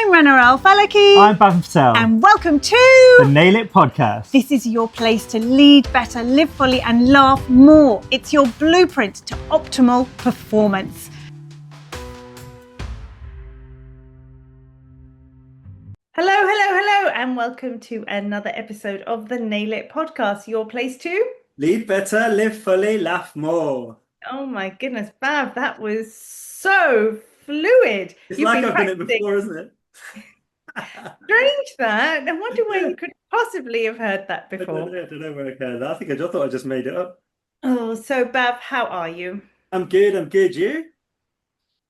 I'm ranaal-falaki. I'm Patel. And welcome to the Nail It Podcast. This is your place to lead better, live fully, and laugh more. It's your blueprint to optimal performance. Hello, and welcome to another episode of the Nail It Podcast, your place to lead better, live fully, laugh more. Oh my goodness, Bav, that was so fluid. It's like I've done it before, isn't it? Strange that. I wonder where you could possibly have heard that before. I don't know where I heard that. I think I just thought I just made it up. Oh, so Bav, how are you? I'm good. You?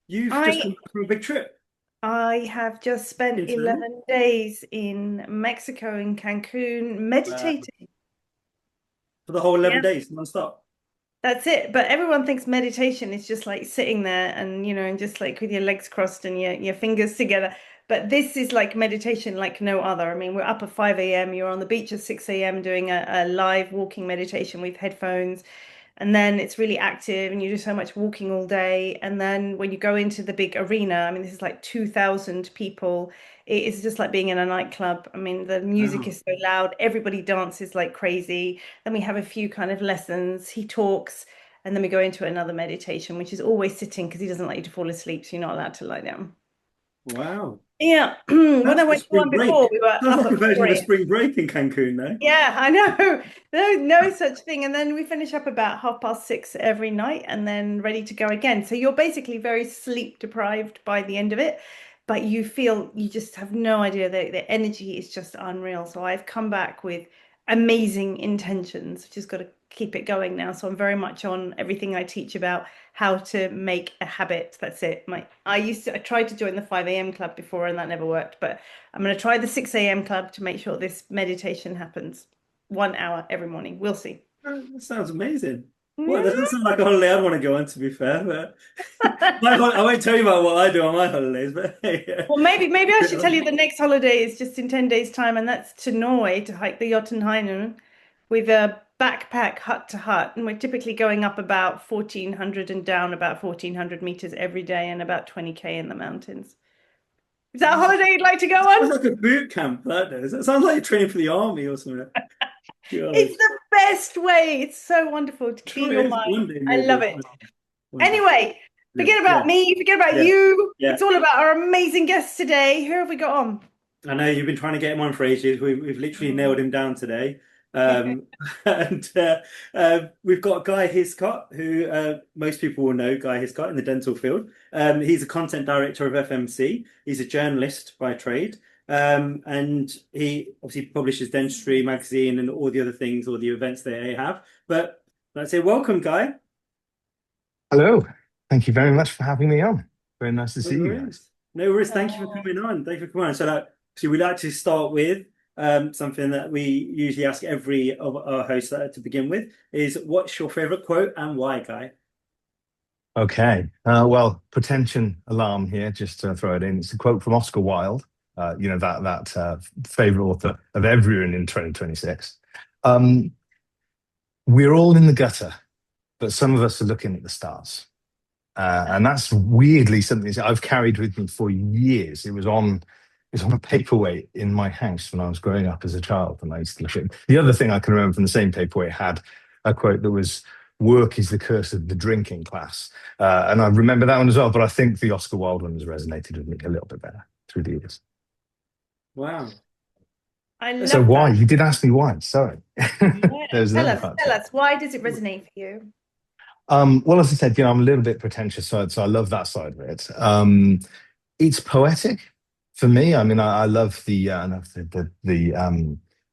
You've just come back from a big trip. I have just spent 11 days in Mexico, in Cancun, meditating. For the whole 11 days, non-stop? That's it. But everyone thinks meditation is just like sitting there and, and just like with your legs crossed and your fingers together. But this is like meditation like no other. I mean, we're up at 5 a.m. You're on the beach at 6 a.m. doing a live walking meditation with headphones. And then it's really active and you do so much walking all day. And then when you go into the big arena, I mean, this is like 2,000 people. It is just like being in a nightclub. I mean, the music is so loud. Everybody dances like crazy. Then we have a few kind of lessons. He talks and then we go into another meditation, which is always sitting because he doesn't like you to fall asleep. So you're not allowed to lie down. Wow. Yeah. When I went to one before, we were up like at a version of a spring break in Cancun, though. Yeah, I know. No such thing. And then we finish up about 6:30 every night and then ready to go again. So you're basically very sleep deprived by the end of it, but you feel you just have no idea. The energy is just unreal. So I've come back with amazing intentions. Just got to keep it going now. So I'm very much on everything I teach about how to make a habit. That's it. I tried to join the 5 a.m. club before and that never worked, but I'm going to try the 6 a.m. club to make sure this meditation happens 1 hour every morning. We'll see. That sounds amazing. Well, that doesn't sound like a holiday I'd want to go on, to be fair. But I won't tell you about what I do on my holidays. But well, maybe I should tell you the next holiday is just in 10 days' time, and that's to Norway to hike the Jotunheimen with a backpack hut to hut, and we're typically going up about 1,400 and down about 1,400 meters every day, and about 20K in the mountains. Is that a holiday you'd like to go on? Sounds like a boot camp, that does. It sounds like you're training for the army or something. It's the best way. It's so wonderful to clean your mind. I love it. Anyway, forget about me, forget about you. It's all about our amazing guest today. Who have we got on? I know you've been trying to get him on for ages. We've literally nailed him down today. And we've got Guy Hiscott, who most people will know, Guy Hiscott in the dental field. He's a content director of FMC. He's a journalist by trade. And he obviously publishes Dentistry magazine and all the other things, all the events they have. But let's say welcome, Guy. Hello. Thank you very much for having me on. Very nice to see you guys. No worries. Thank you for coming on. So we like to start with something that we usually ask every of our hosts to begin with is, what's your favorite quote and why, Guy? Okay. Well, pretension alarm here, just to throw it in. It's a quote from Oscar Wilde, that favorite author of everyone in 2026. We're all in the gutter, but some of us are looking at the stars. And that's weirdly something that I've carried with me for years. It was on a paperweight in my house when I was growing up as a child, and I used to look at it. The other thing I can remember from the same paperweight had a quote that was, "Work is the curse of the drinking class." And I remember that one as well, but I think the Oscar Wilde one has resonated with me a little bit better through the years. Wow. I love so why? that. You did ask me why, sorry. Tell us, why does it resonate for you? Well, as I said, I'm a little bit pretentious, so I love that side of it. It's poetic for me. I mean, I love the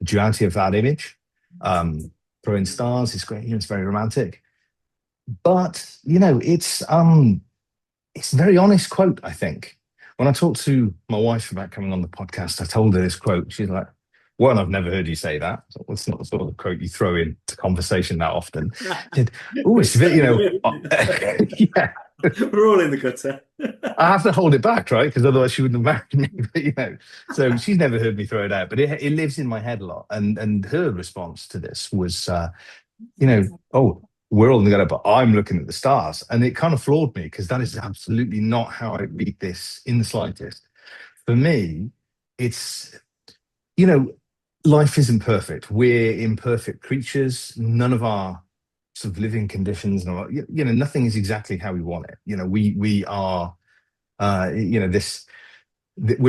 duality of that image. Throwing stars is great. It's very romantic, but it's a very honest quote. I think when I talked to my wife about coming on the podcast, I told her this quote. She's like, "One, I've never heard you say that. It's not the sort of quote you throw into conversation that often." Oh, it's a bit, yeah. We're all in the gutter. I have to hold it back, right? Because otherwise she wouldn't have married me. But, so she's never heard me throw it out, but it lives in my head a lot. And her response to this was, "Oh, we're all in the gutter, but I'm looking at the stars." And it kind of floored me because that is absolutely not how I read this in the slightest. for me, it's, you know, life isn't perfect. We're imperfect creatures. None of our sort of living conditions, nothing is exactly how we want it. We are, we're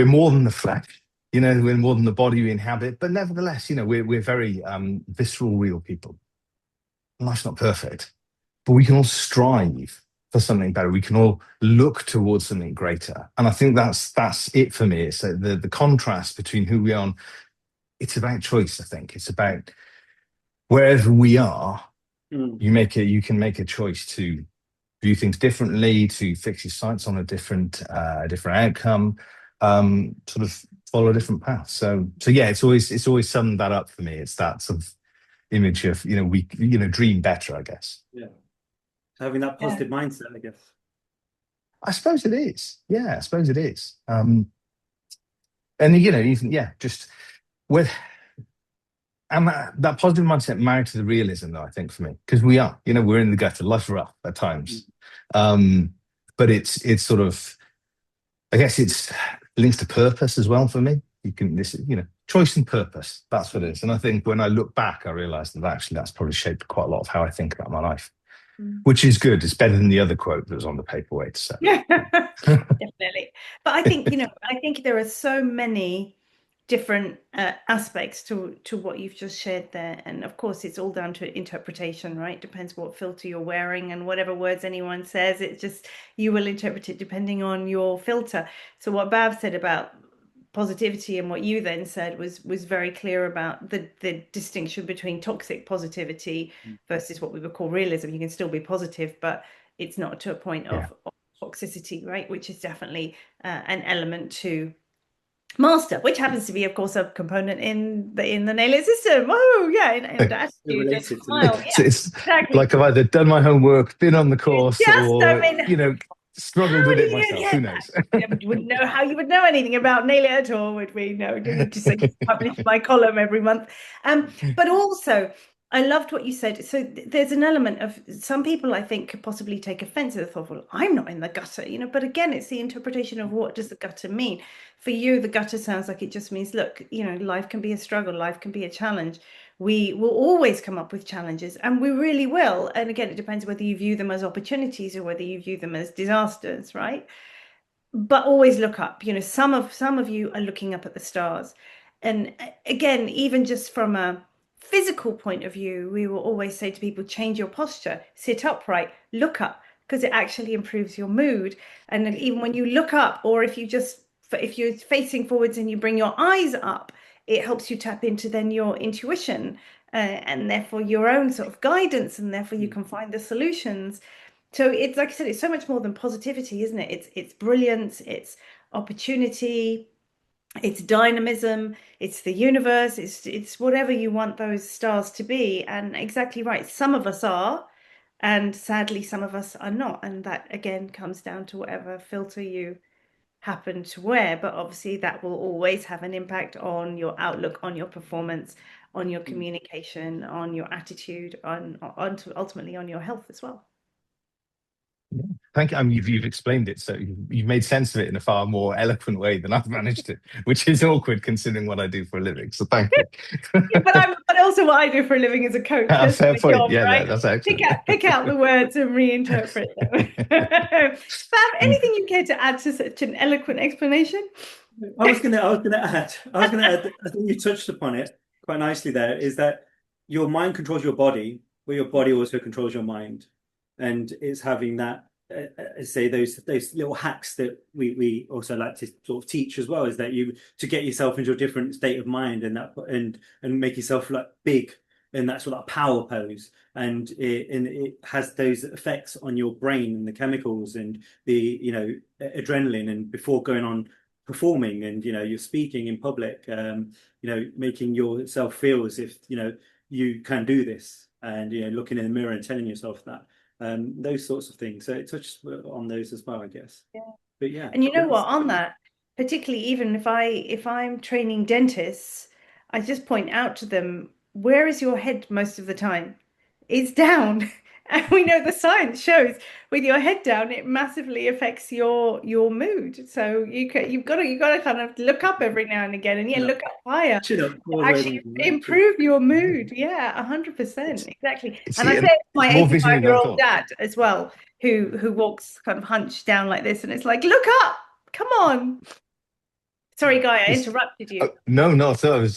more than the flesh. We're more than the body we inhabit. But nevertheless, we're very visceral, real people. Life's not perfect, but we can all strive for something better. We can all look towards something greater. And I think that's it for me. It's the contrast between who we are. It's about choice. I think it's about wherever we are, you can make a choice to view things differently, to fix your sights on a different outcome, sort of follow a different path. So yeah, it's always summed that up for me. It's that sort of image of we dream better, I guess. Yeah. Having that Yeah. positive mindset, I guess. I suppose it is. Yeah, I suppose it is. And even just with and that positive mindset married to the realism, though, I think for me, because we're in the gutter. Life's rough at times, but it's sort of, I guess it's links to purpose as well for me. Choice and purpose. That's what it is. And I think when I look back, I realised that actually that's probably shaped quite a lot of how I think about my life, which is good. It's better than the other quote that was on the paperweight. So definitely. But I think there are so many different aspects to what you've just shared there, and of course it's all down to interpretation, right? Depends what filter you're wearing, and whatever words anyone says, it just, you will interpret it depending on your filter. So what Bav said about positivity and what you then said was very clear about the distinction between toxic positivity versus what we would call realism. You can still be positive, but it's not to a point of toxicity, right? Which is definitely an element to master, which happens to be, of course, a component in the nail it system. Oh, yeah, the attitude and smile. So it's exactly like I've either done my homework, been on the course, or struggled with it myself. Who knows? You wouldn't know how you would know anything about nail it at all, would we? No, just publish my column every month. But also, I loved what you said. So there's an element of some people, I think, could possibly take offense at the thought, well, I'm not in the gutter, but again, it's the interpretation of what does the gutter mean. For you, the gutter sounds like it just means, look, life can be a struggle, life can be a challenge. We will always come up with challenges, and we really will. And again, it depends whether you view them as opportunities or whether you view them as disasters, right? But always look up. Some of you are looking up at the stars. And again, even just from a physical point of view, we will always say to people, change your posture, sit upright, look up, because it actually improves your mood. And even when you look up, or if you're facing forwards and you bring your eyes up, it helps you tap into then your intuition, and therefore your own sort of guidance, and therefore you can find the solutions. So it's, like I said, it's so much more than positivity, isn't it? It's brilliance, it's opportunity, it's dynamism, it's the universe, it's whatever you want those stars to be. And exactly right, some of us are, and sadly some of us are not. And that again comes down to whatever filter you happen to wear. But obviously that will always have an impact on your outlook, on your performance, on your communication, on your attitude, on ultimately on your health as well. Thank you. You've explained it, so you've made sense of it in a far more eloquent way than I've managed to, which is awkward considering what I do for a living. So thank you. but also what I do for a living as a coach. That's fair my point. job, Yeah, right? that's excellent. Pick out the words and reinterpret them. Fab, anything you care to add to such an eloquent explanation? I was gonna add. I think you touched upon it quite nicely there, is that your mind controls your body, but your body also controls your mind. And it's having that, say those little hacks that we also like to sort of teach as well, is that to get yourself into a different state of mind, and make yourself like big in that sort of power pose, and it has those effects on your brain and the chemicals and the adrenaline, and before going on performing, and you're speaking in public, making yourself feel as if you can do this, and looking in the mirror and telling yourself that. Those sorts of things. So it touches on those as well, I guess. Yeah. But yeah. And you know what, on that, particularly even if I'm training dentists, I just point out to them, where is your head most of the time? It's down. And we know the science shows with your head down, it massively affects your mood. So you've got to kind of look up every now and again, and Yeah. look up higher Chin up all the way actually down. improve your mood. Yeah, 100%. Exactly. And I See, say and it to my it's more visually than I 85-year-old thought. dad as well, who walks kind of hunched down like this, and it's like, look up, come on. Sorry, Guy, I It's, interrupted you. no, no. So I was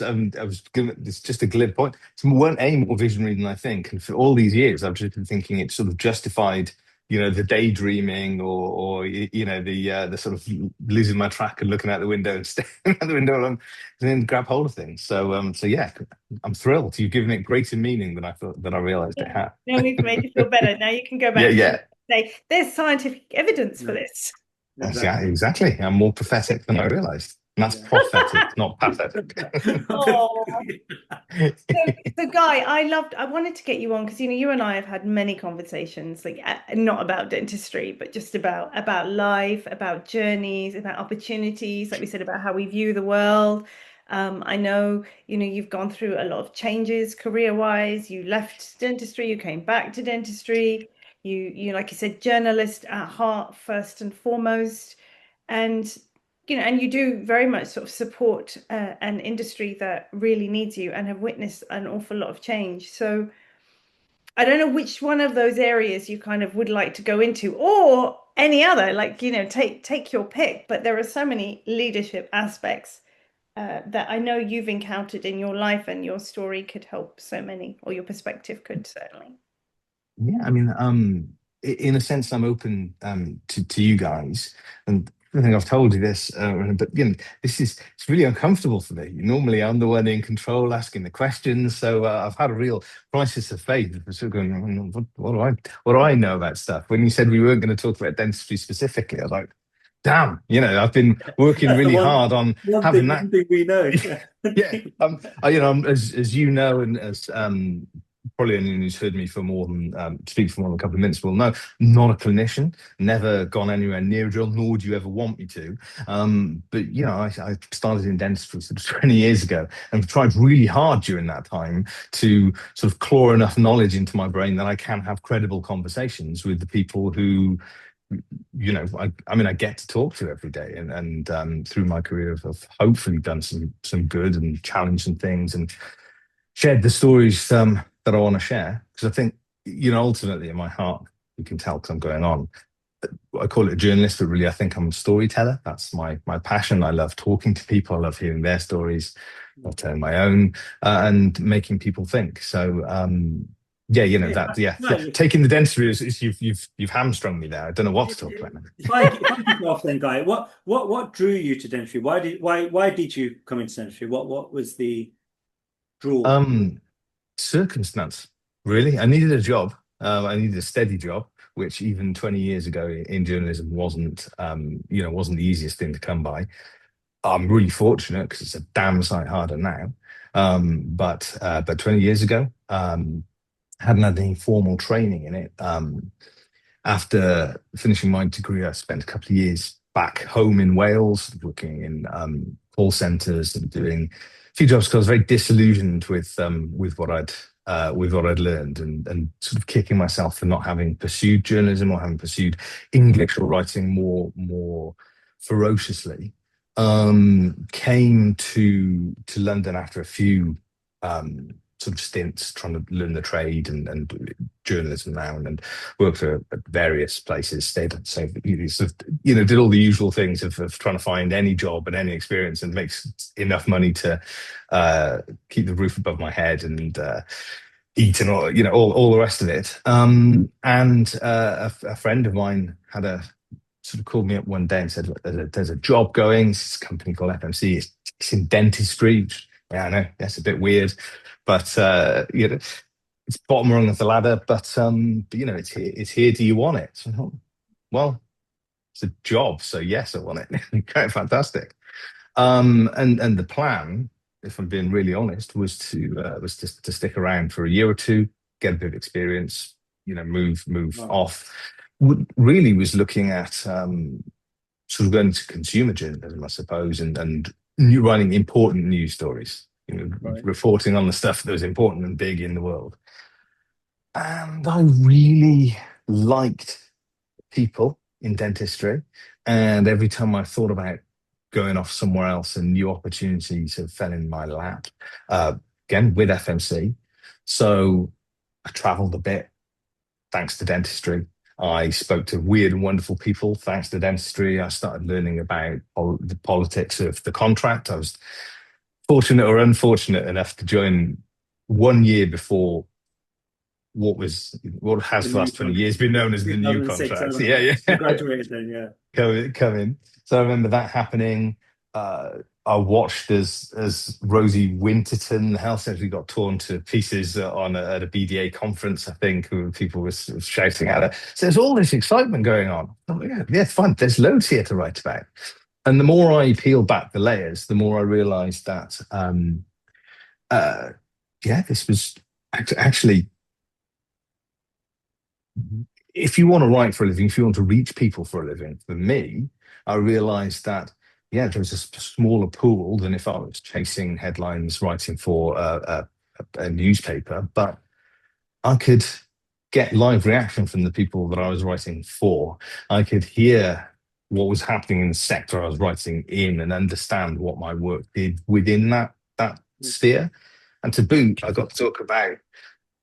giving it's just a glib point. It weren't any more visionary than I think, and for all these years, I've just been thinking it sort of justified, the daydreaming the sort of losing my track and looking out the window and staring out the window and then grab hold of things. So yeah, I'm thrilled. You've given it greater meaning than I thought than I realized it Yeah. had. No, we've made you feel better. Now you can go Yeah, back to yeah. and say, there's scientific evidence for Yeah, this. Yeah, exactly. exactly. I'm more pathetic than I realized. And that's Yeah. prophetic, not pathetic. Oh. So Guy, I wanted to get you on because you and I have had many conversations, like not about dentistry, but just about life, about journeys, about opportunities, like we said, about how we view the world. I know, you've gone through a lot of changes career-wise. You left dentistry, you came back to dentistry. Like you said, journalist at heart first and foremost. And and you do very much sort of support an industry that really needs you and have witnessed an awful lot of change. So I don't know which one of those areas you kind of would like to go into, or any other, like, take your pick. But there are so many leadership aspects that I know you've encountered in your life, and your story could help so many, or your perspective could certainly. Yeah, I mean, in a sense, I'm open to you guys, and I think I've told you this, but it's really uncomfortable for me. Normally, I'm the one in control, asking the questions, so I've had a real crisis of faith. I'm sort of going, what do I know about stuff? When you said we weren't going to talk about dentistry specifically, I was like, damn, I've been working That's the really one hard on one having thing that. one thing we know. Yeah, I'm, as you know, and as probably anyone who's heard me for more than speak for more than a couple of minutes will know, I'm not a clinician, never gone anywhere near a drill, nor do you ever want me to. But I started in dentistry sort of 20 years ago and tried really hard during that time to sort of claw enough knowledge into my brain that I can have credible conversations with the people who I mean, I get to talk to every day, and through my career, I've hopefully done some good and challenged some things and shared the stories that I want to share. Because I think, ultimately in my heart, you can tell because I'm going on. I call it a journalist, but really, I think I'm a storyteller. That's my passion. I love talking to people. I love hearing their stories. I love telling my own and making people think. So. Yeah, Yeah, taking the dentistry is you've hamstrung me there. I don't know what to talk about. if I kick off then, Guy, what drew you to dentistry? Why did you come into dentistry? What was the draw? Um, Circumstance, really. I needed a job. I needed a steady job, which even 20 years ago in journalism wasn't the easiest thing to come by. I'm really fortunate because it's a damn sight harder now. But 20 years ago, hadn't had any formal training in it. After finishing my degree, I spent a couple of years back home in Wales, working in call centres and doing a few jobs because I was very disillusioned with what I'd learned, and sort of kicking myself for not having pursued journalism or having pursued English or writing more ferociously. Came to London after a few sort of stints trying to learn the trade and do journalism now, and worked at various places, stayed at same, sort of, did all the usual things of trying to find any job and any experience and makes enough money to keep the roof above my head and eat and all the rest of it. And a friend of mine had a sort of called me up one day and said, "Look, there's a job going. It's a company called FMC. It's in dentistry." Yeah, I know that's a bit weird, but it's bottom rung of the ladder. But it's here. It's here. Do you want it? So I thought, well, it's a job, so yes, I want it. Quite fantastic. And the plan, if I'm being really honest, was to stick around for a year or two, get a bit of experience, move Right. off. Really was looking at sort of going to consumer journalism, I suppose, and writing important news stories, Right. reporting on the stuff that was important and big in the world. And I really liked people in dentistry. And every time I thought about going off somewhere else and new opportunities have fell in my lap, uh, again with FMC. So I traveled a bit thanks to dentistry. I spoke to weird and wonderful people thanks to dentistry. I started learning about the politics of the contract. I was fortunate or unfortunate enough to join 1 year before what has The for the new last 20 contract, years been known as the new 2006, contract. haven't Yeah, I? You yeah. graduated then, yeah. Come in. So I remember that happening. I watched as Rosie Winterton, the health secretary, got torn to pieces at a BDA conference. I think where people were sort of shouting at her. So there's all this excitement going on. Oh, yeah, yeah, fun. There's loads here to write about. And the more I peel back the layers, the more I realised that, uh, yeah, this was actually, if you want to write for a living, if you want to reach people for a living, for me, I realized that, yeah, there was a smaller pool than if I was chasing headlines, writing for a newspaper, but I could get live reaction from the people that I was writing for. I could hear what was happening in the sector I was writing in and understand what my work did within that sphere. And to boot, I got to talk about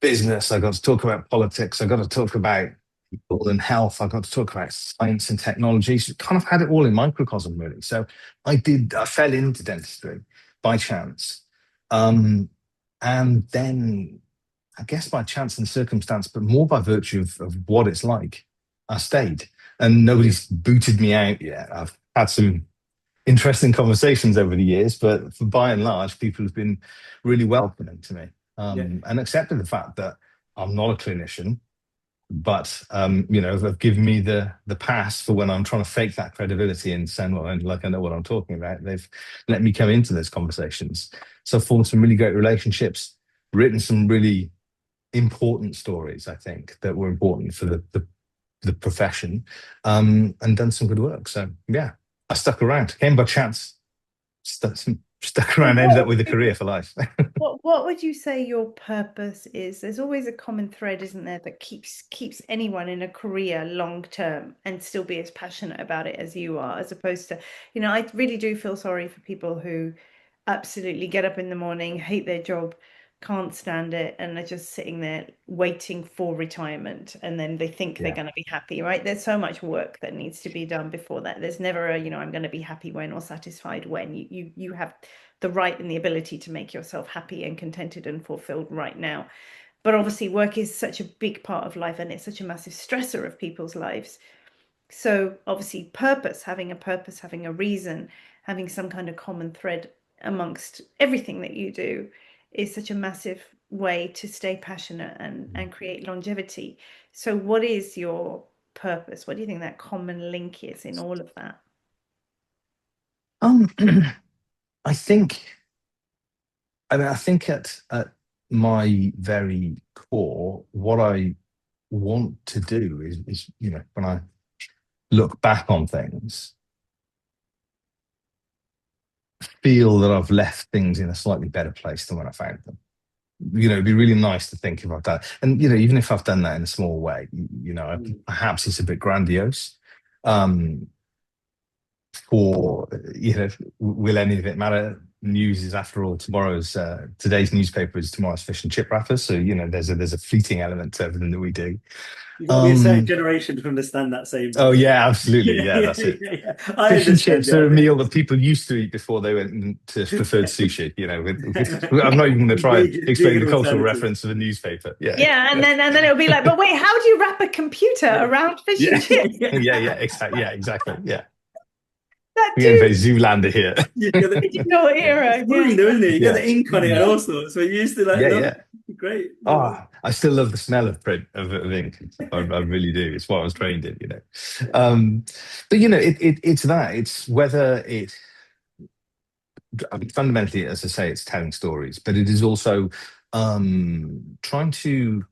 business, I got to talk about politics, I got to talk about people and health, I got to talk about science and technology. So kind of had it all in microcosm, really. So I fell into dentistry by chance. Um, and then I guess by chance and circumstance, but more by virtue of what it's like, I stayed. And nobody's booted me out yet. I've had some interesting conversations over the years, but by and large, people have been really welcoming to me, Yeah. and accepted the fact that I'm not a clinician, but have given me the pass for when I'm trying to fake that credibility and saying, well, like I know what I'm talking about. They've let me come into those conversations. So I've formed some really great relationships, written some really important stories, I think, that were important for the profession, and done some good work. So yeah, I stuck around, came by chance, stuck So around, ended what up with a career for life. what would you say your purpose is? There's always a common thread, isn't there, that keeps anyone in a career long term and still be as passionate about it as you are, as opposed to, I really do feel sorry for people who absolutely get up in the morning, hate their job, can't stand it, and are just sitting there waiting for retirement, and then they think they're Yeah. going to be happy, right? There's so much work that needs to be done before that. There's never a, I'm going to be happy when or satisfied when. You have the right and the ability to make yourself happy and contented and fulfilled right now. But obviously, work is such a big part of life and it's such a massive stressor of people's lives. So, obviously, purpose, having a reason, having some kind of common thread amongst everything that you do is such a massive way to stay passionate and create longevity. So, what is your purpose? What do you think that common link is in all of that? Um, I think, I think at my very core, what I want to do is when I look back on things, feel that I've left things in a slightly better place than when I found them. It'd be really nice to think if I've done, and even if I've done that in a small way, Mm. perhaps it's a bit grandiose. Um, for will any of it matter? News is, after all, today's newspaper is tomorrow's fish and chip wrappers. So there's a fleeting element to everything that we do. You've got to be a certain Um, generation to understand that same. oh yeah, absolutely, Yeah, yeah, yeah, that's it. yeah, yeah. I Fish and understand. chips Yeah, are a meal that people used to eat before they went to preferred sushi. I'm not even going to try and explain vegan the cultural alternative. reference of a newspaper. Yeah, Yeah, and then it'll be like, but wait, how do you wrap a computer Yeah, around fish and yeah, chips? yeah, exactly. Yeah, exactly. Yeah, That we're going to too play Zoolander here. you get the, digital era. it's Yeah. funny though, isn't it? You get Yeah, the ink on it and mm, all sorts. So you used to like yeah, love yeah. it. Great. Oh, I still love the smell of print of ink. I really do. It's what I was trained in. Um, but it's that. It's whether it. I mean, fundamentally, as I say, it's telling stories, but it is also trying to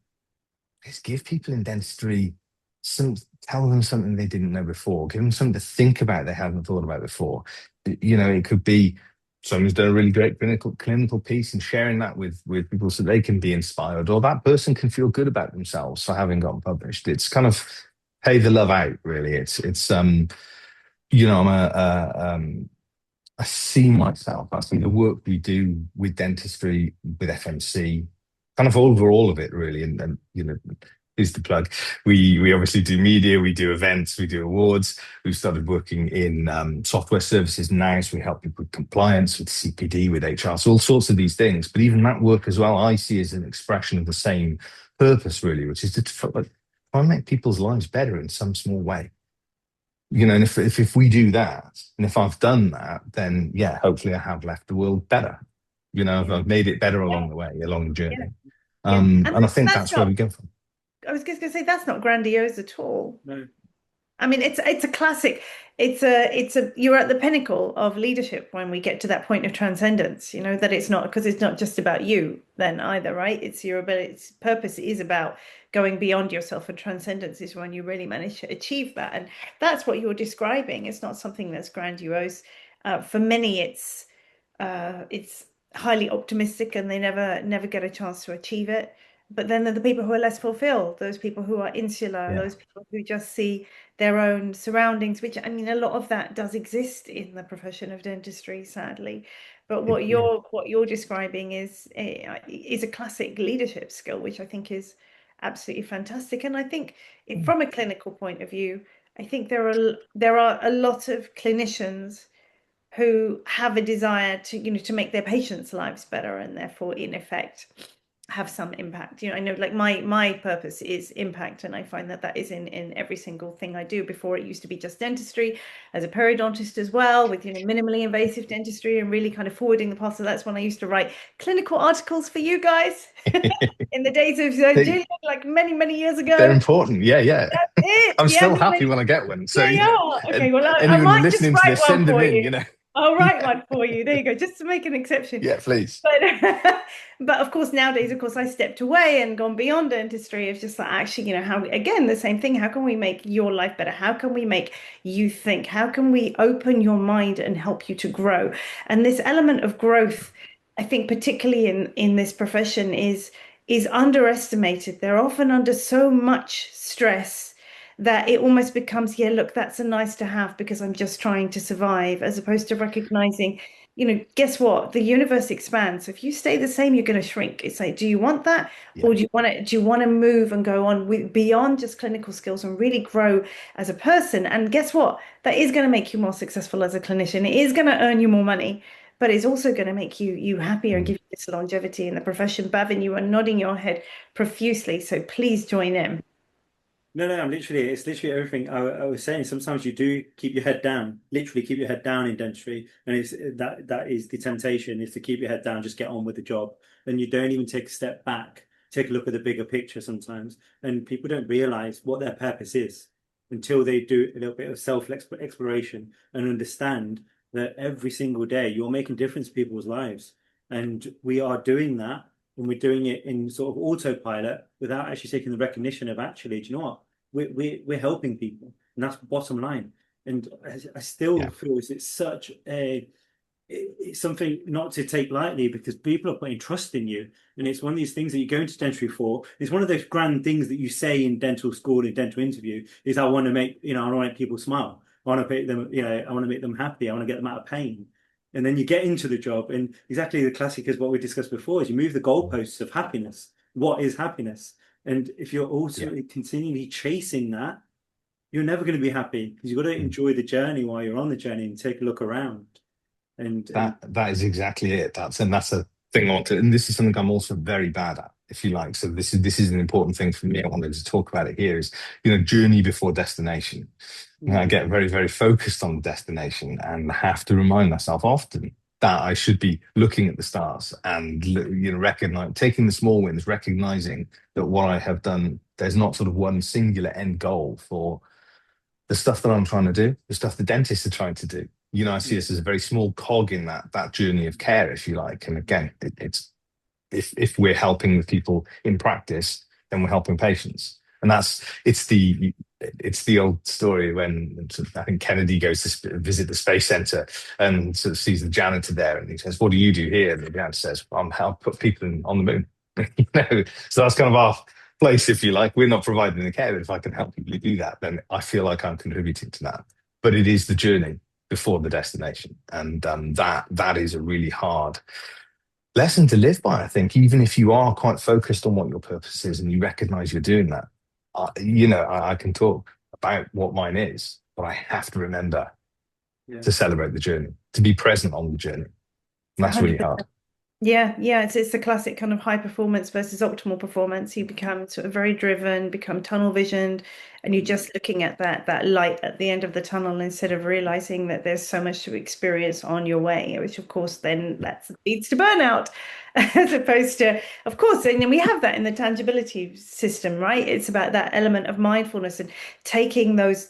give people in dentistry some, tell them something they didn't know before, give them something to think about they hadn't thought about before. It could be someone's done a really great clinical piece and sharing that with people so they can be inspired, or that person can feel good about themselves for having gotten published. It's kind of pay the love out, really. It's I'm I see myself, I see the work we do with dentistry, with FMC, kind of over all of it, really. And is the plug. We obviously do media, we do events, we do awards. We've started working in software services now, so we help people with compliance, with CPD, with HR, so all sorts of these things. But even that work as well, I see as an expression of the same purpose, really, which is to try and make people's lives better in some small way. And if we do that, and if I've done that, then yeah, hopefully I have left the world better. If I've made it better along the way, along the journey. Yeah. And I think that's where we go from. I was just going to say that's not grandiose at all. No. I mean, it's a classic. You're at the pinnacle of leadership when we get to that point of transcendence. That it's not just about you then either, right? It's your ability. Its purpose is about going beyond yourself, and transcendence is when you really manage to achieve that. And that's what you're describing. It's not something that's grandiose. For many, it's highly optimistic, and they never get a chance to achieve it. But then there are the people who are less fulfilled, those people who are insular, Yeah. those people who just see their own surroundings, which I mean, a lot of that does exist in the profession of dentistry, sadly. But what you're describing is a classic leadership skill, which I think is absolutely fantastic. And I think from a clinical point of view, I think there are a lot of clinicians who have a desire to make their patients' lives better, and therefore, in effect, have some impact. I know, like, my purpose is impact, and I find that is in every single thing I do. Before, it used to be just dentistry, as a periodontist as well, with minimally invasive dentistry, and really kind of forwarding the path. So that's when I used to write clinical articles for you guys in the days of Gillian, like many years ago. They're important. Yeah. That's it. I'm still happy when I get one. So okay, well, I anyone might listening just to write this, send one them for in. you. I'll write one for you. There you go, just to make an exception. Yeah, please. But of course, nowadays, of course, I stepped away and gone beyond dentistry. It's just like, actually, how, again, the same thing. How can we make your life better? How can we make you think? How can we open your mind and help you to grow? And this element of growth, I think, particularly in this profession, is underestimated. They're often under so much stress that it almost becomes, yeah, look, that's a nice to have because I'm just trying to survive, as opposed to recognizing, guess what? The universe expands. So if you stay the same, you're going to shrink. It's like, do you want that? Yeah. Or do you want to move and go on beyond just clinical skills and really grow as a person? And guess what? That is going to make you more successful as a clinician. It is going to earn you more money, but it's also going to make you happier and give you this longevity in the profession. Bhavin, you are nodding your head profusely, so please join in. No, it's literally everything I was saying. Sometimes you do keep your head down, literally keep your head down in dentistry. And it's that is the temptation, is to keep your head down, just get on with the job. And you don't even take a step back, take a look at the bigger picture sometimes. And people don't realize what their purpose is until they do a little bit of self-exploration and understand that every single day you're making a difference to people's lives. And we are doing that, and we're doing it in sort of autopilot without actually taking the recognition of, actually, do you know what? We're helping people, and that's the bottom line. And I still feel it's such it's something not to take lightly, because people are putting trust in you, and it's one of these things that you go into dentistry for. It's one of those grand things that you say in dental school, in dental interview, is I want to make people smile. I want to make them, I want to make them happy. I want to get them out of pain. And then you get into the job, and exactly the classic is what we discussed before, is you move the goalposts of happiness. What is happiness? And if you're also continually chasing that, you're never going to be happy, because you've got to enjoy the journey while you're on the journey and take a look around. And that is exactly it. That's a thing I want to, and this is something I'm also very bad at, if you like. So this is an important thing for me. I wanted to talk about it here, is journey before destination. And I get very, very focused on the destination, and have to remind myself often that I should be looking at the stars and recognize, taking the small wins, recognizing that what I have done, there's not sort of one singular end goal for the stuff that I'm trying to do, the stuff the dentists are trying to do. I see this as a very small cog in that journey of care, if you like. And again, it's if we're helping the people in practice, then we're helping patients. And it's the old story when I think Kennedy goes to visit the space center and sort of sees the janitor there, and he says, "What do you do here?" And the janitor says, "Well, I'm help put people on the moon." So that's kind of our place, if you like. We're not providing the care, but if I can help people do that, then I feel like I'm contributing to that. But it is the journey before the destination, and that is a really hard lesson to live by. I think even if you are quite focused on what your purpose is and you recognize you're doing that, I can talk about what mine is, but I have to remember Yeah. to celebrate the journey, to be present on the journey. And that's really hard. 100%. Yeah, it's the classic kind of high performance versus optimal performance. You become sort of very driven, become tunnel visioned, and you're just looking at that light at the end of the tunnel instead of realizing that there's so much to experience on your way, which of course then that leads to burnout, as opposed to, of course, and then we have that in the tangibility system, right? It's about that element of mindfulness and taking those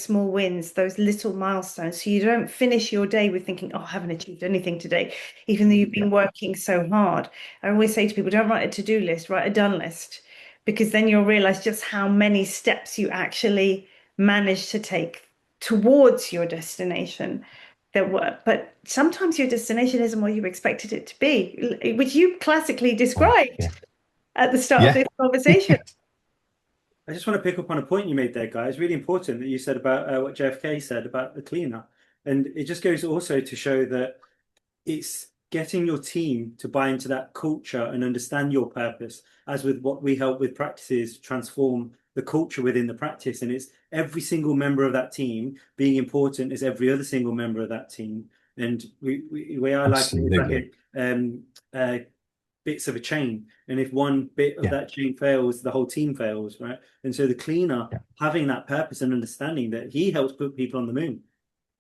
small wins, those little milestones, so you don't finish your day with thinking, oh, I haven't achieved anything today, even though you've been working so hard. I always say to people, don't write a to-do list, write a done list, because then you'll realize just how many steps you actually manage to take towards your destination that work. But sometimes your destination isn't what you expected it to be, which you classically Oh, described yeah. at the start of Yeah. this conversation. I just want to pick up on a point you made there, guys. It's really important that you said about what JFK said about the cleaner. And it just goes also to show that it's getting your team to buy into that culture and understand your purpose, as with what we help with practices, transform the culture within the practice. And it's every single member of that team being important as every other single member of that team. And the way I like it is Absolutely. like bits of a chain. And if one bit of Yeah. that chain fails, the whole team fails, right? And so the cleaner Yeah. having that purpose and understanding that he helps put people on the moon.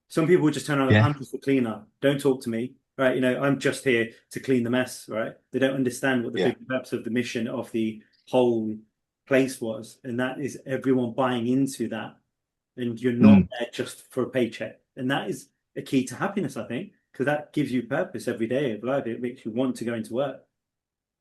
Some people would just turn around, Yeah. I'm just a cleaner. Don't talk to me, right? I'm just here to clean the mess, right? They don't understand what the Yeah. big purpose of the mission of the whole place was. And that is everyone buying into that. And you're not there just for a paycheck. And that is a key to happiness, I think, because that gives you purpose every day of life. It makes you want to go into work.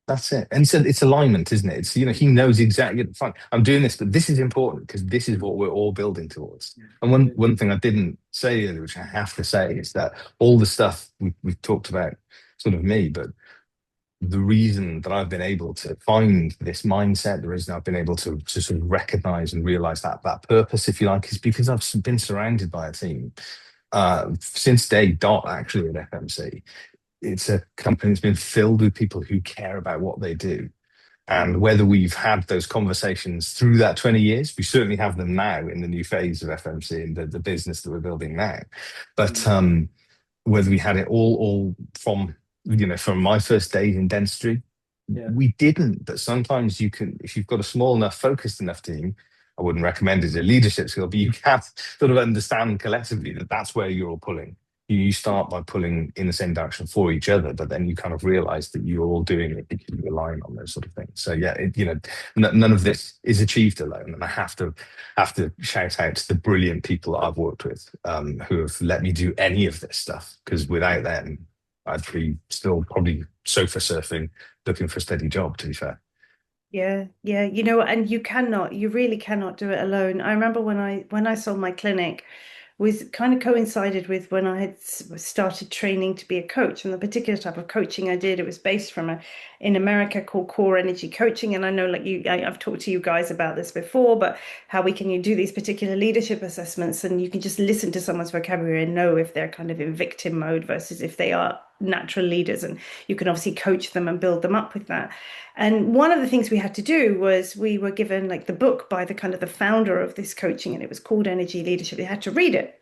That's it. And it's alignment, isn't it? It's, he knows exactly, fine, I'm doing this, but this is important because this is what we're all building towards. And one thing I didn't say earlier, which I have to say, is that all the stuff we've talked about, sort of me, but the reason that I've been able to find this mindset, the reason I've been able to sort of recognize and realize that purpose, if you like, is because I've been surrounded by a team since day dot, actually, at FMC. It's a company that's been filled with people who care about what they do. And whether we've had those conversations through that 20 years, we certainly have them now in the new phase of FMC and the business that we're building now. But whether we had it all from my first days in dentistry, we didn't. But sometimes you can, if you've got a small enough, focused enough team, I wouldn't recommend it as a leadership skill, but you can sort of understand collectively that that's where you're all pulling. You start by pulling in the same direction for each other, but then you kind of realize that you're all doing it because you're relying on those sort of things. So yeah, none of this is achieved alone, and I have to shout out to the brilliant people that I've worked with, who have let me do any of this stuff. Because without them, I'd be still probably sofa surfing, looking for a steady job. To be fair. Yeah, and you really cannot do it alone. I remember when I sold my clinic, was kind of coincided with when I had started training to be a coach. And the particular type of coaching I did, it was based from in America called core energy coaching. And I know, like I've talked to you guys about this before, but how you do these particular leadership assessments, and you can just listen to someone's vocabulary and know if they're kind of in victim mode versus if they are natural leaders. And you can obviously coach them and build them up with that. And one of the things we had to do was we were given like the book by the founder of this coaching, and it was called Energy Leadership. They had to read it.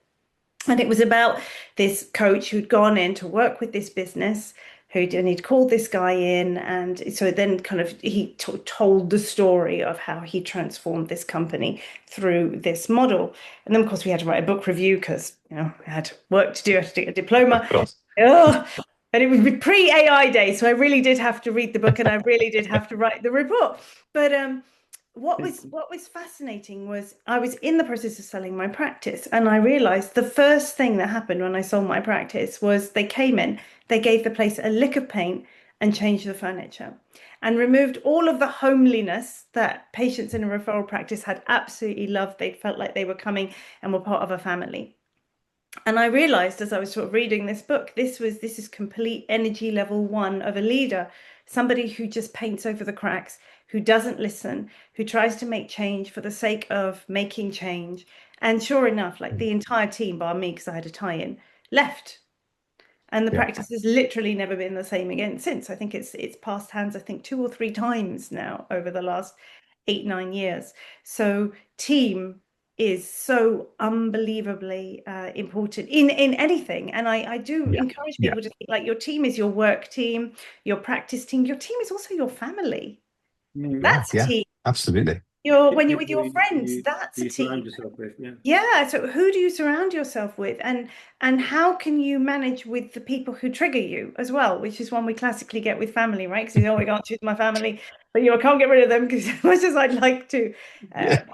And it was about this coach who'd gone in to work with this business, and he'd called this guy in. And so then he told the story of how he transformed this company through this model. And then, of course, we had to write a book review because, I had work to do, I had to do a diploma. Of course. Oh, and it was pre-AI day, so I really did have to read the book and I really did have to write the report. But what was fascinating was I was in the process of selling my practice, and I realized the first thing that happened when I sold my practice was they came in, they gave the place a lick of paint, and changed the furniture and removed all of the homeliness that patients in a referral practice had absolutely loved. They felt like they were coming and were part of a family. And I realized as I was sort of reading this book, this is complete energy level 1 of a leader, somebody who just paints over the cracks, who doesn't listen, who tries to make change for the sake of making change. And sure enough, like the entire team, bar me, because I had a tie-in, left. And the Yeah. practice has literally never been the same again since. I think it's passed hands, I think 2 or 3 times now over the last 8-9 years. So team is so unbelievably important in anything. And I do Yeah. encourage Yeah. people to think like your team is your work team, your practice team. Your team is also your family. That's a Yeah. team. Absolutely. When you're with your friends, that's a You surround team. yourself with, Yeah, so who do you surround yourself with, and how can you manage with the people who trigger you as well, which is one we classically get with family, right? Because oh, I can't choose my family, but I can't get rid of them because as much as I'd like to. Yeah.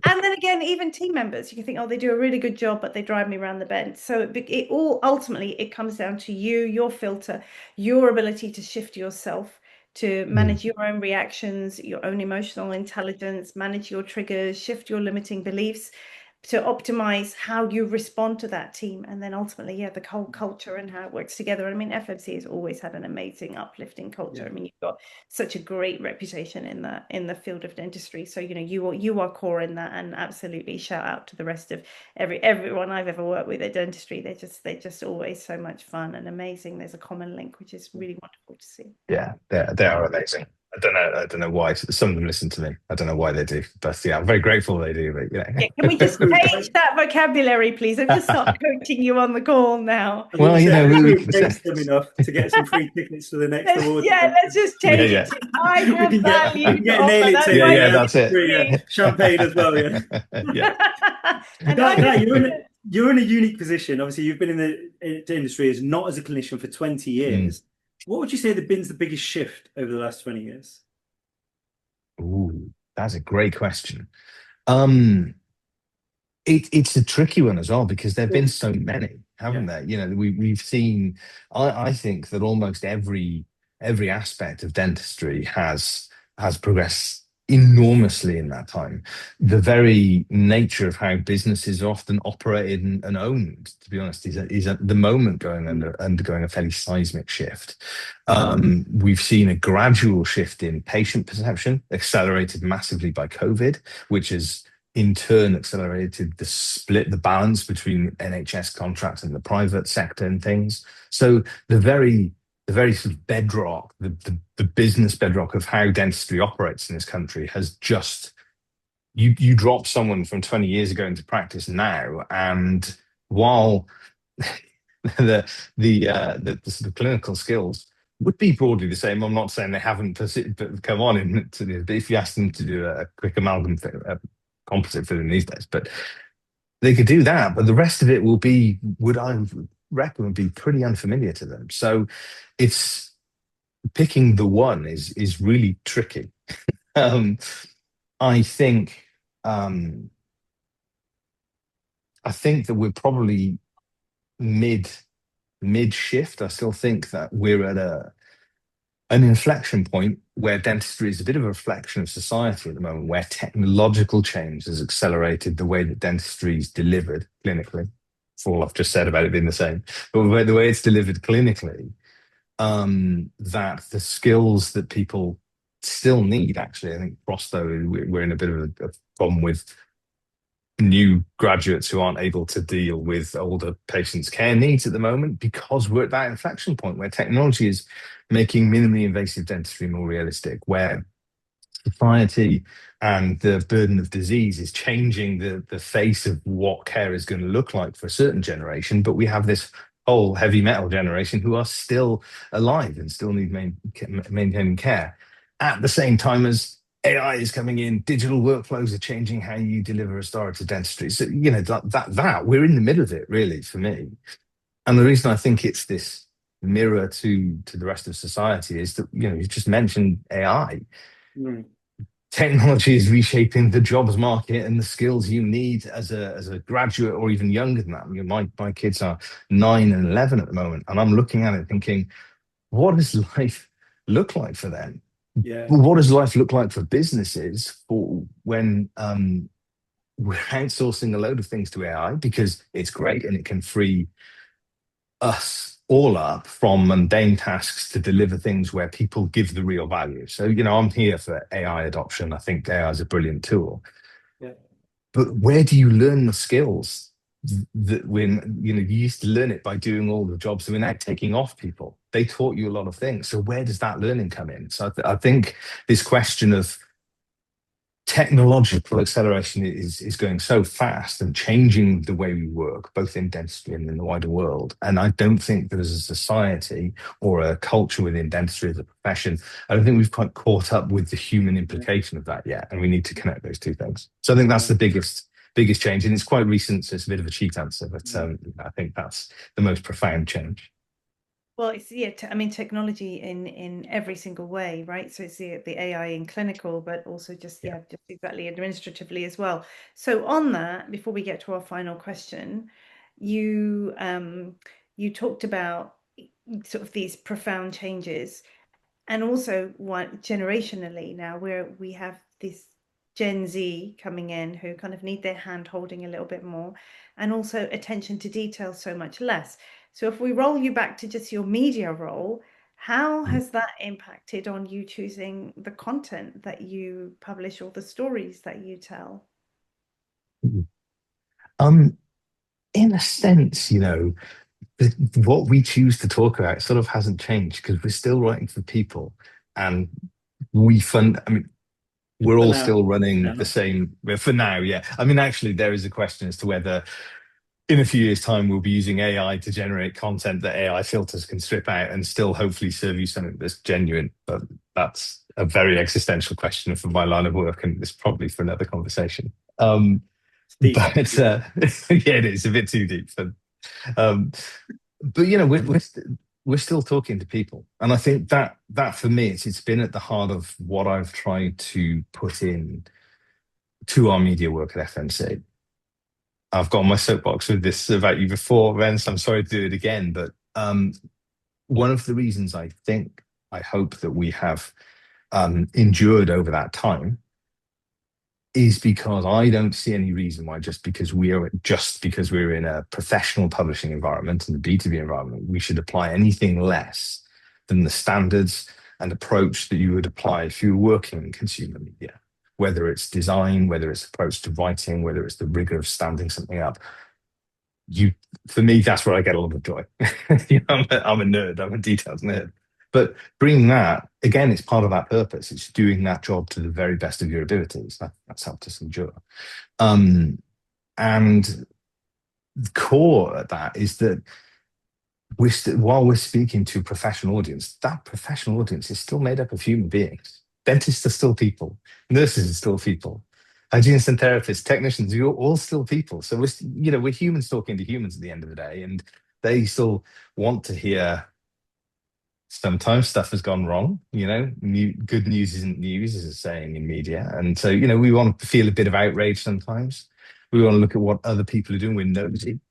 And then again, even team members, you can think, oh, they do a really good job, but they drive me around the bend. So it all ultimately it comes down to you, your filter, your ability to shift yourself, to manage your own reactions, your own emotional intelligence, manage your triggers, shift your limiting beliefs to optimize how you respond to that team. And then ultimately, yeah, the whole culture and how it works together. I mean, FMC has always had an amazing uplifting culture. Yeah. I mean, you've got such a great reputation in the field of dentistry. So, you are core in that, and absolutely shout out to the rest of everyone I've ever worked with at dentistry. They're just always so much fun and amazing. There's a common link, which is really wonderful to see. Yeah, they are amazing. I don't know why some of them listen to me. I don't know why they do, but yeah, I'm very grateful they do. But Yeah, can we just change that vocabulary, please? I've just started coaching you on the call now. Well, we've praised them enough to get some free tickets to the next award. Let's just change Yeah, it to I have we value can to get nail offer. it That's to yeah, my that's it. free champagne as well. Yeah. And Guy, you're in a unique position. Obviously, you've been in the industry as not as a clinician for 20 years. What would you say has been the biggest shift over the last 20 years? Ooh, that's a great question. It's a tricky one as well because there've been so many, haven't there? We've seen. I think that almost every aspect of dentistry has progressed enormously in that time. The very nature of how businesses are often operated and owned, to be honest, is at the moment undergoing a fairly seismic shift. We've seen a gradual shift in patient perception, accelerated massively by COVID, which has in turn accelerated the balance between NHS contracts and the private sector and things. So the very sort of bedrock, the business bedrock of how dentistry operates in this country has just you drop someone from 20 years ago into practice now, and while the sort of clinical skills would be broadly the same. I'm not saying they haven't come on into this, but if you ask them to do a quick amalgam composite filling these days, but they could do that. But the rest of it would I reckon, would be pretty unfamiliar to them. So it's picking the one is really tricky. I think that we're probably mid shift. I still think that we're at an inflection point where dentistry is a bit of a reflection of society at the moment, where technological change has accelerated the way that dentistry is delivered clinically. For all I've just said about it being the same, but the way it's delivered clinically, that the skills that people still need, actually, I think prosto, we're in a bit of a problem with new graduates who aren't able to deal with older patients' care needs at the moment because we're at that inflection point where technology is making minimally invasive dentistry more realistic, where society and the burden of disease is changing the face of what care is going to look like for a certain generation. But we have this whole heavy metal generation who are still alive and still need maintaining care at the same time as AI is coming in, digital workflows are changing how you deliver restorative dentistry. So, that we're in the middle of it, really, for me. And the reason I think it's this mirror to the rest of society is that, you just mentioned AI. Technology is reshaping the jobs market and the skills you need as a graduate or even younger than that. My kids are 9 and 11 at the moment, and I'm looking at it thinking, what is life look like for them? Yeah. Well, what does life look like for businesses for when we're outsourcing a load of things to AI because it's great and it can free us all up from mundane tasks to deliver things where people give the real value. So, I'm here for AI adoption. I think AI is a brilliant tool. Yeah. But where do you learn the skills that when, you used to learn it by doing all the jobs that we're now taking off people? They taught you a lot of things. So where does that learning come in? So I think this question of technological acceleration is going so fast and changing the way we work, both in dentistry and in the wider world. And I don't think that as a society or a culture within dentistry as a profession, I don't think we've quite caught up with the human implication of that yet. And we need to connect those two things. So I think that's the biggest change. And it's quite recent, so it's a bit of a cheat answer, but I think that's the most profound change. Well, it's I mean, technology in every single way, right? So it's the AI in clinical, but also just exactly administratively as well. So on that, before we get to our final question, you you talked about sort of these profound changes, and also what generationally now we have this Gen Z coming in who kind of need their hand holding a little bit more, and also attention to detail so much less. So if we roll you back to just your media role, how has that impacted on you choosing the content that you publish or the stories that you tell? In a sense, what we choose to talk about sort of hasn't changed because we're still writing for people and I mean, we're all still running the same for now. Yeah. I mean, actually, there is a question as to whether in a few years' time, we'll be using AI to generate content that AI filters can strip out and still hopefully serve you something that's genuine. But that's a very existential question for my line of work, and it's probably for another conversation. But yeah, it is a bit too deep. Um, but we're still talking to people, and I think that for me, it's been at the heart of what I've tried to put in to our media work at FMC. I've got my soapbox with this about you before, Ren, so I'm sorry to do it again. But one of the reasons I hope that we have endured over that time is because I don't see any reason why just because we're in a professional publishing environment and the B2B environment, we should apply anything less than the standards and approach that you would apply if you were working in consumer media, whether it's design, whether it's approach to writing, whether it's the rigor of standing something up. For me, that's where I get a lot of joy. I'm a nerd, I'm a details nerd. But bringing that, again, it's part of that purpose. It's doing that job to the very best of your abilities. That's helped us endure. And the core of that is that while we're speaking to a professional audience, that professional audience is still made up of human beings. Dentists are still people. Nurses are still people. Hygienists and therapists, technicians, you're all still people. So we're humans talking to humans at the end of the day, and they still want to hear. Sometimes stuff has gone wrong. Good news isn't news, is a saying in media, and so we want to feel a bit of outrage sometimes. We want to look at what other people are doing. We're nosy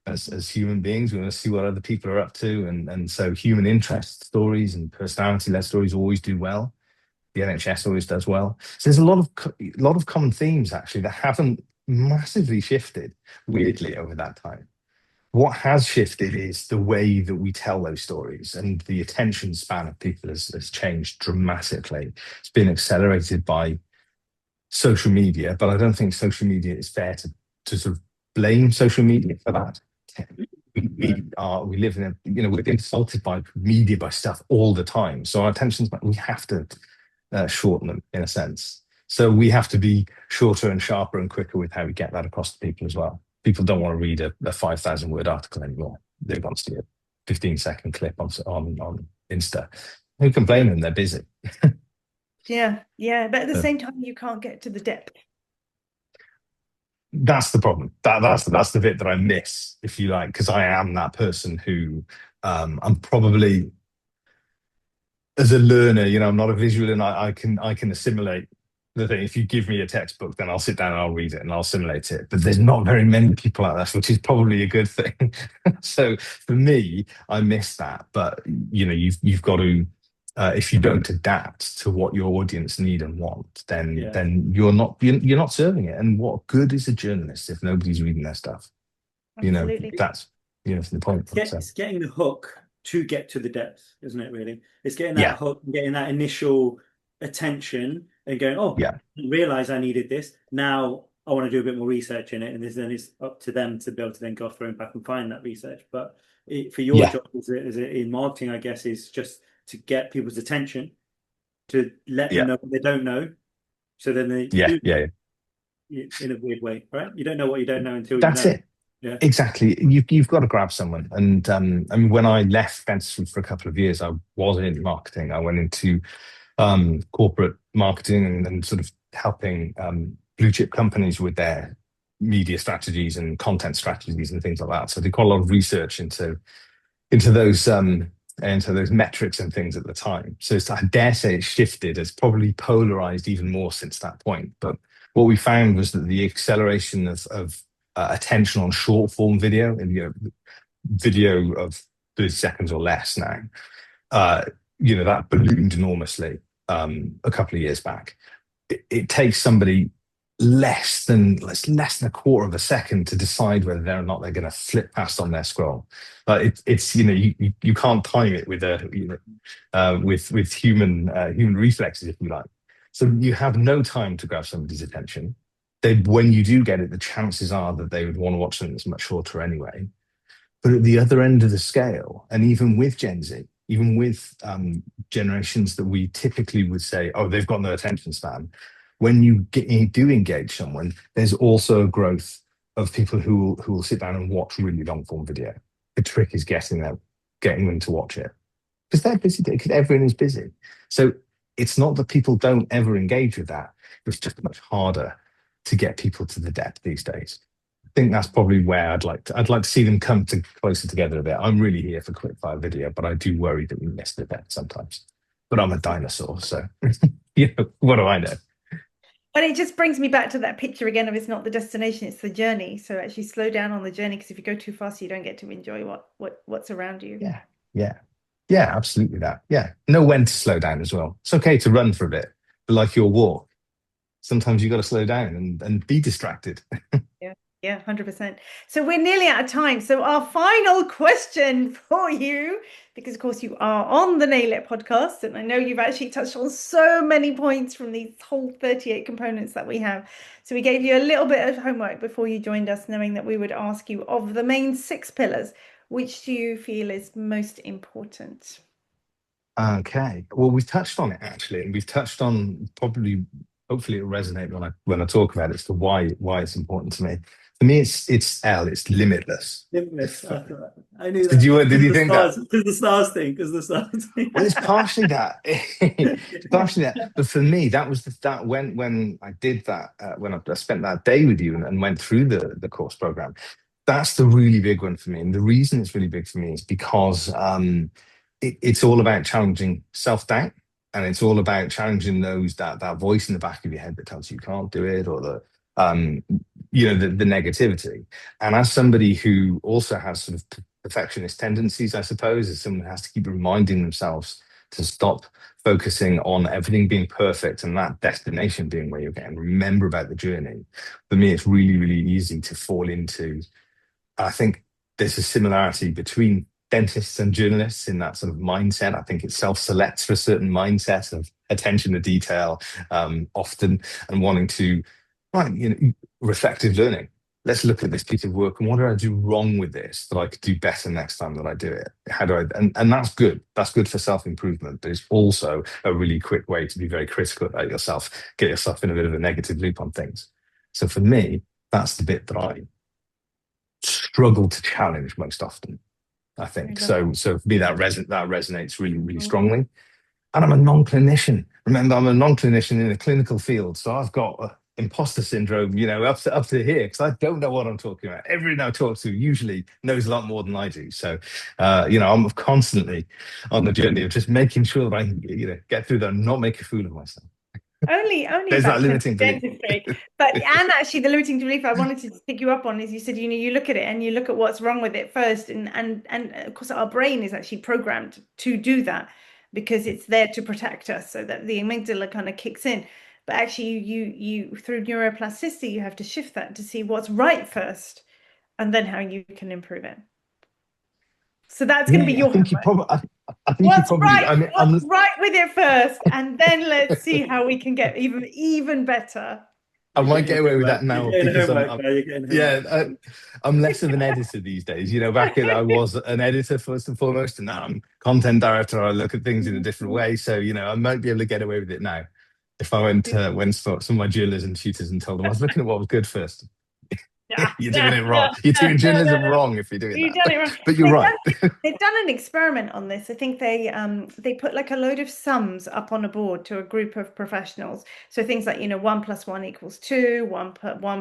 as human beings. We want to see what other people are up to, and so human interest stories and personality-led stories always do well. The NHS always does well. So there's a lot of common themes actually that haven't massively shifted weirdly over that time. What has shifted is the way that we tell those stories, and the attention span of people has changed dramatically. It's been accelerated by social media, but I don't think social media is fair to sort of blame social media for that. We live in we're insulted by media, by stuff all the time. So our attention span, we have to shorten them in a sense. So we have to be shorter and sharper and quicker with how we get that across to people as well. People don't want to read a 5,000 word article anymore. They want to see a 15-second clip on Insta. Who can blame them? They're busy. Yeah. But at the same time, you can't get to the depth. That's the problem. That's the bit that I miss, if you like, because I am that person who I'm probably, as a learner, I'm not a visual, and I can assimilate the thing. If you give me a textbook, then I'll sit down and I'll read it and I'll assimilate it. But there's not very many people like that, which is probably a good thing. So for me, I miss that. But you've got to if you don't adapt to what your audience need and want, Yeah. then you're not serving it. And what good is a journalist if nobody's reading their stuff? Absolutely. That's the point. It's getting the hook to get to the depth, isn't it, really? It's getting that Yeah. hook, getting that initial attention and going, oh, Yeah. I didn't realize I needed this. Now I want to do a bit more research in it. And then it's up to them to be able to then go through and back and find that research. But for your Yeah. job is it in marketing, I guess, is just to get people's attention, to let them Yeah. know what they don't know. So then they Yeah. do Yeah. in a weird way, right? You don't know what you don't know until That's you know. it. Yeah. Exactly. You've got to grab someone. And I mean, when I left dentistry for a couple of years, I was in marketing. I went into corporate marketing and sort of helping blue chip companies with their media strategies and content strategies and things like that. So I did quite a lot of research into those metrics and things at the time. So I dare say it shifted. It's probably polarized even more since that point. But what we found was that the acceleration of attention on short form video, and video of 30 seconds or less now, that ballooned enormously a couple of years back. It takes somebody less than a quarter of a second to decide whether they're or not they're going to flip past on their scroll. But it's you can't time it with with human reflexes, if you like. So you have no time to grab somebody's attention. When you do get it, the chances are that they would want to watch something that's much shorter anyway. But at the other end of the scale, and even with Gen Z, even with generations that we typically would say, oh, they've got no attention span, when you do engage someone, there's also a growth of people who will sit down and watch really long form video. The trick is getting them to watch it, because they're busy, because everyone is busy. So it's not that people don't ever engage with that. It's just much harder to get people to the depth these days. I think that's probably where I'd like to see them come closer together a bit. I'm really here for quick fire video, but I do worry that we miss the depth sometimes. But I'm a dinosaur, so what do I know? And it just brings me back to that picture again of it's not the destination, it's the journey. So actually slow down on the journey, because if you go too fast, you don't get to enjoy what's around you. Yeah, absolutely that. Yeah, know when to slow down as well. It's okay to run for a bit, but like your walk, sometimes you got to slow down and be distracted. Yeah, 100%. So we're nearly out of time. So our final question for you, because of course you are on the Nail It podcast, and I know you've actually touched on so many points from these whole 38 components that we have. So we gave you a little bit of homework before you joined us, knowing that we would ask you, of the main 6 pillars, which do you feel is most important? Okay. Well, we've touched on it actually, and we've touched on hopefully it'll resonate when I talk about it as to why it's important to me. For me, it's limitless. Limitless. I knew that. Did you think that? Because the stars thing. Because the stars thing. Well, it's partially that. It's partially that. But for me, that was that when I did that, when I spent that day with you and went through the course program. That's the really big one for me. And the reason it's really big for me is because it's all about challenging self-doubt, and it's all about challenging that voice in the back of your head that tells you can't do it, or the negativity. And as somebody who also has sort of perfectionist tendencies, I suppose, as someone who has to keep reminding themselves to stop focusing on everything being perfect and that destination being where you're getting, remember about the journey. For me, it's really, really easy to fall into. I think there's a similarity between dentists and journalists in that sort of mindset. I think it self-selects for a certain mindset of attention to detail, often, and wanting to, reflective learning. Let's look at this piece of work and what did I do wrong with this that I could do better next time that I do it? How do I? And that's good. That's good for self-improvement, but it's also a really quick way to be very critical about yourself, get yourself in a bit of a negative loop on things. So for me, that's the bit that I struggle to challenge most often. I think so. So for me, that resonates really, really strongly. And I'm a non-clinician. Remember, I'm a non-clinician in a clinical field, so I've got imposter syndrome, up to here, because I don't know what I'm talking about. Everyone I talk to usually knows a lot more than I do. So, I'm constantly on the journey of just making sure that I can, get through that and not make a fool of myself. Only there's that limiting belief. But and actually the limiting belief I wanted to pick you up on is you said you look at it and you look at what's wrong with it first, and of course our brain is actually programmed to do that. because it's there to protect us, so that the amygdala kind of kicks in. But actually, you through neuroplasticity, you have to shift that to see what's right first, and then how you can improve it. So that's going to be Yeah, I your think you homework. probably. I think you probably. I mean, What's right with it first, and then let's see how we can get even better. I You're might getting get away with homework. that now You're getting because homework, guy. You're getting yeah, homework. I'm less of an editor these days. You know, back in I was an editor first and foremost, and now I'm content director. I look at things in a different way. So, you know, I might be able to get away with it now. If I went to some of my jewelers and tutors and told them I was looking at what was good first. Yeah, You're doing yeah, it wrong. yeah. You're doing No, no, journalism no. wrong if you're doing You've that. done it wrong. But you're right. They've done an experiment on this. I think they put like a load of sums up on a board to a group of professionals. So things like, 1 + 1 = 2, 1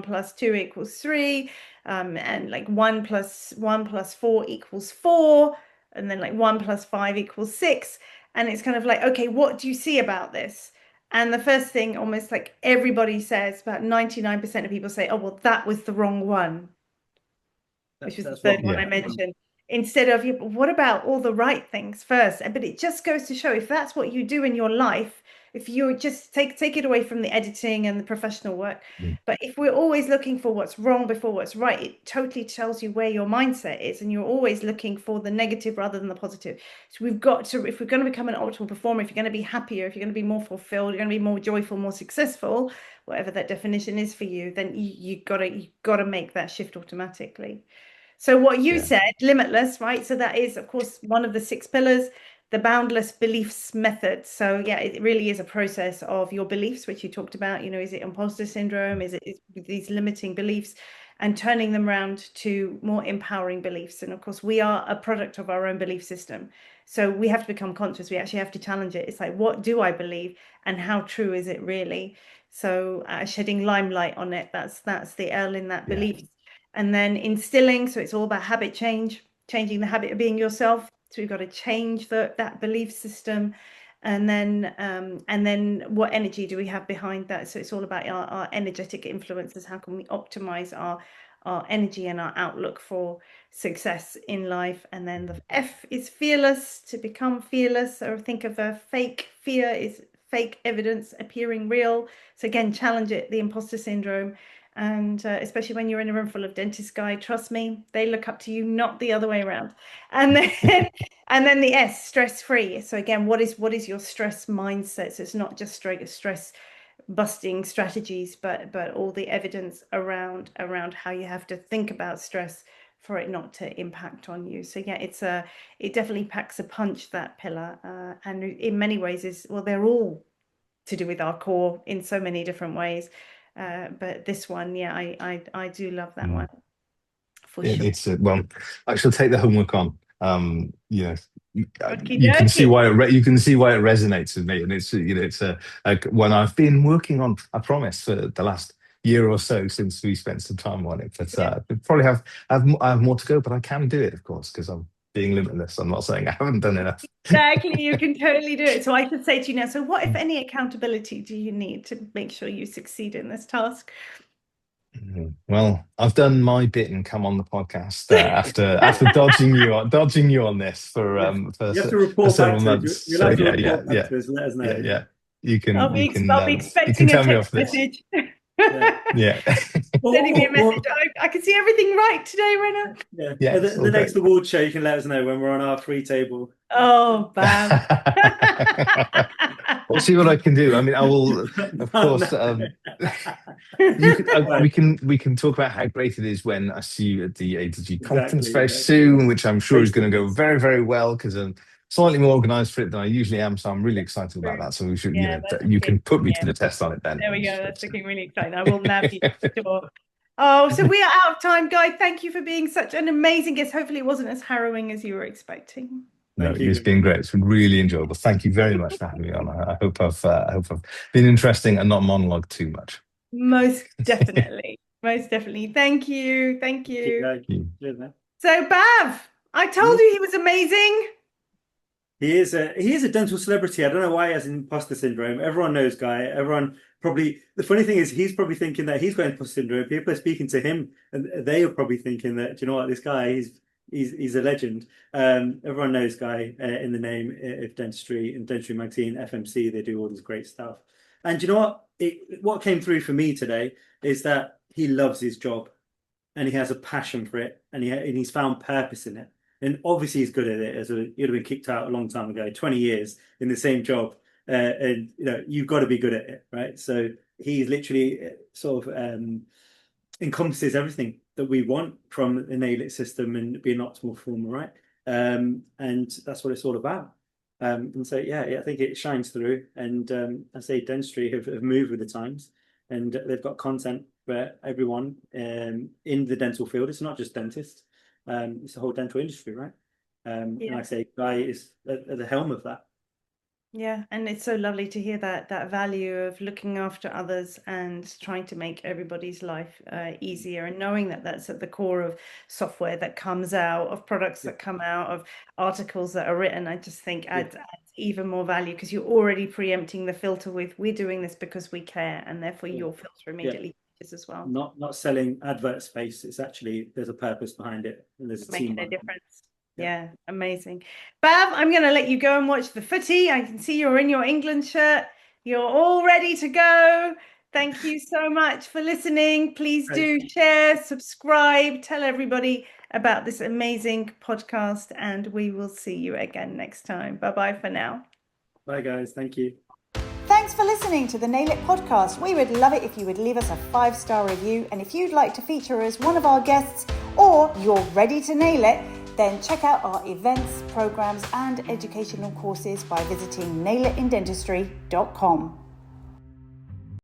+ 2 = 3, and like 1 + 4 = 4, and then like 1 + 5 = 6. And it's kind of like, okay, what do you see about this? And the first thing, almost like everybody says, about 99% of people say, oh, well, that was the wrong one, which was the That's third what. one I Yeah. mentioned. Instead of, what about all the right things first? But it just goes to show, if that's what you do in your life, if you just take it away from the editing and the professional work, Mm. but if we're always looking for what's wrong before what's right, it totally tells you where your mindset is, and you're always looking for the negative rather than the positive. So we've got to, if we're going to become an optimal performer, if you're going to be happier, if you're going to be more fulfilled, you're going to be more joyful, more successful, whatever that definition is for you, then you gotta make that shift automatically. So what you Yeah. said, limitless, right? So that is, of course, one of the 6 pillars, the boundless beliefs method. So yeah, it really is a process of your beliefs, which you talked about. Is it imposter syndrome? Is these limiting beliefs, and turning them around to more empowering beliefs? And of course, we are a product of our own belief system. So we have to become conscious. We actually have to challenge it. It's like, what do I believe, and how true is it really? So shedding limelight on it, that's the L in that Yeah. belief. And then instilling, so it's all about habit change, changing the habit of being yourself. So we've got to change that belief system. And then what energy do we have behind that? So it's all about our energetic influences. How can we optimize our energy and our outlook for success in life? And then the F is fearless, to become fearless. Or think of a fake fear is fake evidence appearing real. So again, challenge it, the imposter syndrome. And especially when you're in a room full of dentists, Guy, trust me, they look up to you, not the other way around. And then and then the S, stress-free. So again, what is your stress mindset? So it's not just stress busting strategies, but all the evidence around how you have to think about stress for it not to impact on you. So yeah, it definitely packs a punch, that pillar, and in many ways they're all to do with our core in so many different ways. But this one, yeah, I do love that one for sure. It's well, I shall take the homework on. Okie You can see dokie. why you can see why it resonates with me, and it's a one I've been working on. I promise, for the last year or so since we spent some time on it. But Yeah. probably I have more to go, but I can do it, of course, because I'm being limitless. I'm not saying I haven't done enough. Exactly, you can totally do it. So I could say to you now, so what, if any, accountability do you need to make sure you succeed in this task? Well, I've done my bit and come on the podcast after dodging you on this You have to for report back several to us. months. You'll So have to yeah, report back to us and let us know. yeah. You can I'll be you can expecting a tell me text off this. message. Yeah. Yeah. Sending me a message. I can see everything right today, Rena. Yeah. Yeah, At it's the all next great. award show, you can let us know when we're on our free table. Oh, bam. We'll see what I can do. I mean, I will, of course. We can talk about how great it is when I see you at the ADG conference very soon, which I'm sure is going to go very, very well, because I'm slightly more organized for it than I usually am. So I'm really excited about that. So we should, Yeah, you can put me yeah. to the test on it then. There we go. That's looking really exciting. I will nab you for sure. Oh, so we are out of time, Guy. Thank you for being such an amazing guest. Hopefully, it wasn't as harrowing as you were expecting. No, it's been great. It's been really enjoyable. Thank you very much for having me on. I hope I've been interesting and not monologue too much. Most definitely. Most definitely. Thank you. Thank you. Thank you. So, Bav, I told you he was amazing. He is a dental celebrity. I don't know why he has imposter syndrome. Everyone knows Guy. Everyone probably, the funny thing is he's probably thinking that he's got imposter syndrome. People are speaking to him and they are probably thinking that, do you know what, this guy, he's a legend. Everyone knows Guy in the name of dentistry and Dentistry Magazine, FMC. They do all this great stuff. And you know what? What came through for me today is that he loves his job and he has a passion for it, and he's found purpose in it. And obviously he's good at it. He'd have been kicked out a long time ago, 20 years in the same job. And you've got to be good at it, right? So he's literally sort of encompasses everything that we want from the nail it system and be an optimal performer, right? And that's what it's all about. And so yeah, I think it shines through. And I say dentistry have moved with the times, and they've got content for everyone in the dental field. It's not just dentists. It's the whole dental industry, right? And I say Guy is at the helm of that. Yeah, and it's so lovely to hear that value of looking after others and trying to make everybody's life easier, and knowing that that's at the core of software that comes out, of products that come out, of articles that are written. I just think adds even more value, because you're already preempting the filter with, we're doing this because we care, and therefore your filter immediately changes as well. Not selling advert space. It's actually, there's a purpose behind it, and there's a team making a difference. Yeah, amazing. Bav, I'm going to let you go and watch the footy. I can see you're in your England shirt. You're all ready to go. Thank you so much for listening. Please do share, subscribe, tell everybody about this amazing podcast, and we will see you again next time. Bye-bye for now. Bye, guys. Thank you. Thanks for listening to the Nail It podcast. We would love it if you would leave us a 5-star review. And if you'd like to feature as one of our guests, or you're ready to nail it, then check out our events, programs and educational courses by visiting nailitindentistry.com.